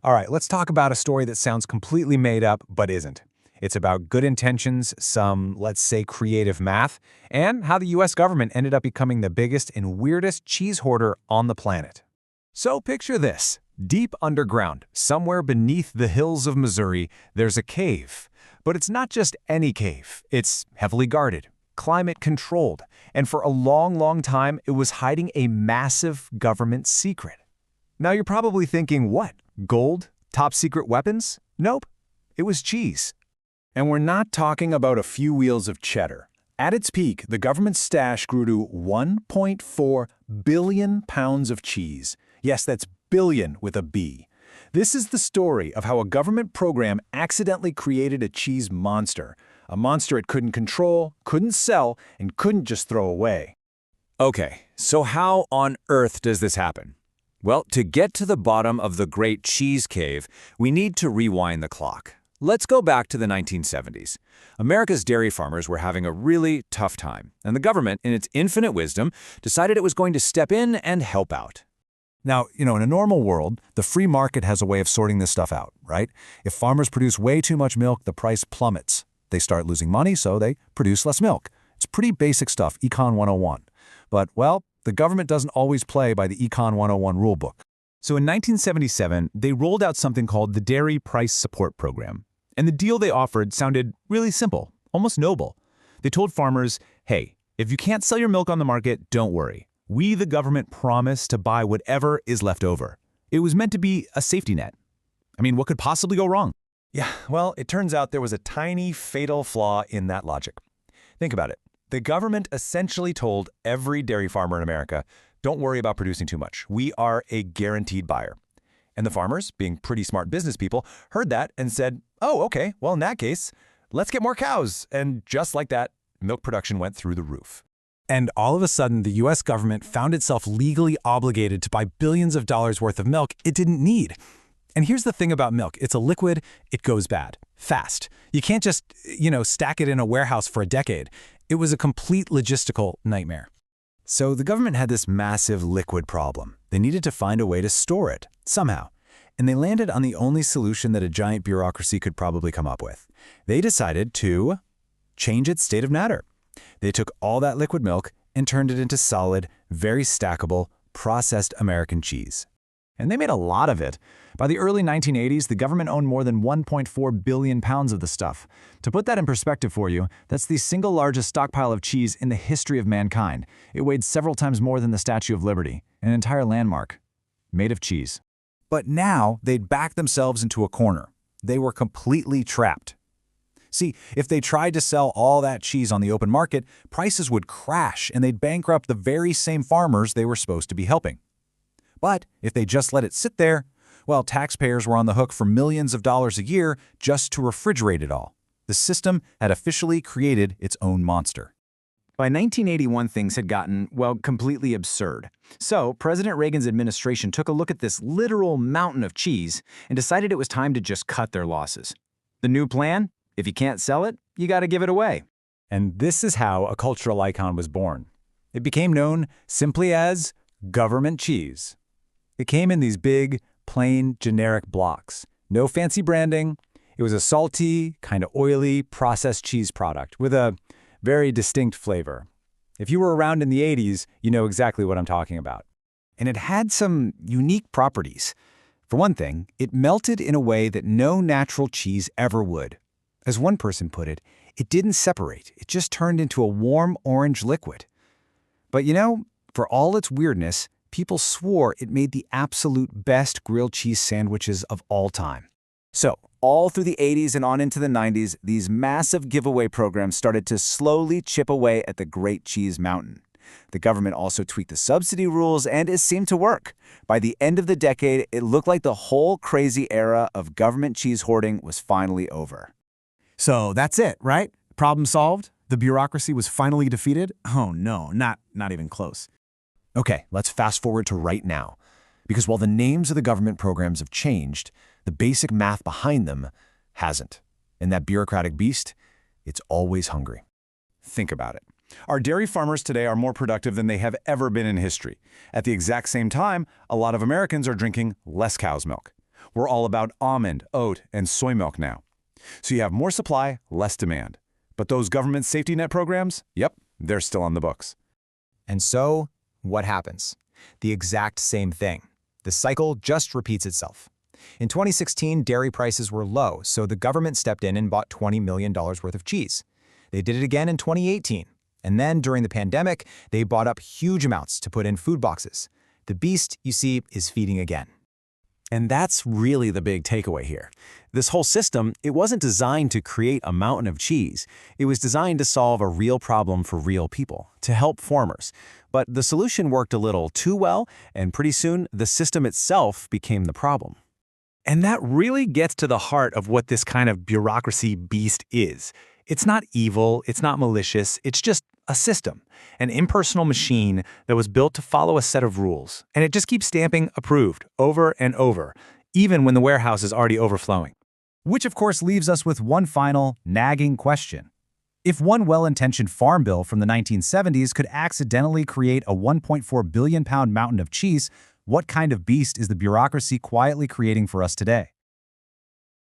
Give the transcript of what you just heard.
All right, let's talk about a story that sounds completely made up, but isn't. It's about good intentions, some, let's say, creative math, and how the US government ended up becoming the biggest and weirdest cheese hoarder on the planet. So picture this. Deep underground, somewhere beneath the hills of Missouri, there's a cave. But it's not just any cave. It's heavily guarded, climate-controlled, and for a long, long time, it was hiding a massive government secret. Now you're probably thinking, what? Gold? Top-secret weapons? Nope. It was cheese. And we're not talking about a few wheels of cheddar. At its peak, the government's stash grew to 1.4 billion pounds of cheese. Yes, that's billion with a B. This is the story of how a government program accidentally created a cheese monster. A monster it couldn't control, couldn't sell, and couldn't just throw away. Okay, so how on earth does this happen? Well, to get to the bottom of the Great Cheese Cave, we need to rewind the clock. Let's go back to the 1970s. America's dairy farmers were having a really tough time, and the government, in its infinite wisdom, decided it was going to step in and help out. Now, in a normal world, the free market has a way of sorting this stuff out, right? If farmers produce way too much milk, the price plummets. They start losing money, so they produce less milk. It's pretty basic stuff, Econ 101. But, well, the government doesn't always play by the Econ 101 rulebook. So in 1977, they rolled out something called the Dairy Price Support Program. And the deal they offered sounded really simple, almost noble. They told farmers, hey, if you can't sell your milk on the market, don't worry. We, the government, promise to buy whatever is left over. It was meant to be a safety net. I mean, what could possibly go wrong? Yeah, well, it turns out there was a tiny, fatal flaw in that logic. Think about it. The government essentially told every dairy farmer in America, don't worry about producing too much. We are a guaranteed buyer. And the farmers, being pretty smart business people, heard that and said, oh, okay, well, in that case, let's get more cows. And just like that, milk production went through the roof. And all of a sudden, the US government found itself legally obligated to buy billions of dollars worth of milk it didn't need. And here's the thing about milk. It's a liquid, it goes bad, fast. You can't just, stack it in a warehouse for a decade. It was a complete logistical nightmare. So the government had this massive liquid problem. They needed to find a way to store it, somehow. And they landed on the only solution that a giant bureaucracy could probably come up with. They decided to change its state of matter. They took all that liquid milk and turned it into solid, very stackable, processed American cheese. And they made a lot of it. By the early 1980s, the government owned more than 1.4 billion pounds of the stuff. To put that in perspective for you, that's the single largest stockpile of cheese in the history of mankind. It weighed several times more than the Statue of Liberty, an entire landmark, made of cheese. But now they'd backed themselves into a corner. They were completely trapped. See, if they tried to sell all that cheese on the open market, prices would crash and they'd bankrupt the very same farmers they were supposed to be helping. But if they just let it sit there, well, taxpayers were on the hook for millions of dollars a year just to refrigerate it all. The system had officially created its own monster. By 1981, things had gotten, well, completely absurd. So President Reagan's administration took a look at this literal mountain of cheese and decided it was time to just cut their losses. The new plan? If you can't sell it, you got to give it away. And this is how a cultural icon was born. It became known simply as government cheese. It came in these big, plain, generic blocks. No fancy branding. It was a salty, kind of oily, processed cheese product with a very distinct flavor. If you were around in the 80s, you know exactly what I'm talking about. And it had some unique properties. For one thing, it melted in a way that no natural cheese ever would. As one person put it, it didn't separate. It just turned into a warm orange liquid. But for all its weirdness, people swore it made the absolute best grilled cheese sandwiches of all time. So, all through the 80s and on into the 90s, these massive giveaway programs started to slowly chip away at the Great Cheese Mountain. The government also tweaked the subsidy rules, and it seemed to work. By the end of the decade, it looked like the whole crazy era of government cheese hoarding was finally over. So that's it, right? Problem solved? The bureaucracy was finally defeated? Oh no, not even close. Okay, let's fast forward to right now. Because while the names of the government programs have changed, the basic math behind them hasn't. And that bureaucratic beast, it's always hungry. Think about it. Our dairy farmers today are more productive than they have ever been in history. At the exact same time, a lot of Americans are drinking less cow's milk. We're all about almond, oat, and soy milk now. So you have more supply, less demand. But those government safety net programs, yep, they're still on the books. And so, what happens? The exact same thing. The cycle just repeats itself. In 2016, dairy prices were low, so the government stepped in and bought $20 million worth of cheese. They did it again in 2018. And then, during the pandemic, they bought up huge amounts to put in food boxes. The beast, you see, is feeding again. And that's really the big takeaway here. This whole system, it wasn't designed to create a mountain of cheese. It was designed to solve a real problem for real people, to help farmers. But the solution worked a little too well, and pretty soon, the system itself became the problem. And that really gets to the heart of what this kind of bureaucracy beast is. It's not evil, it's not malicious, it's just a system, an impersonal machine that was built to follow a set of rules. And it just keeps stamping approved over and over, even when the warehouse is already overflowing. Which of course leaves us with one final, nagging question. If one well-intentioned farm bill from the 1970s could accidentally create a 1.4 billion pound mountain of cheese, what kind of beast is the bureaucracy quietly creating for us today?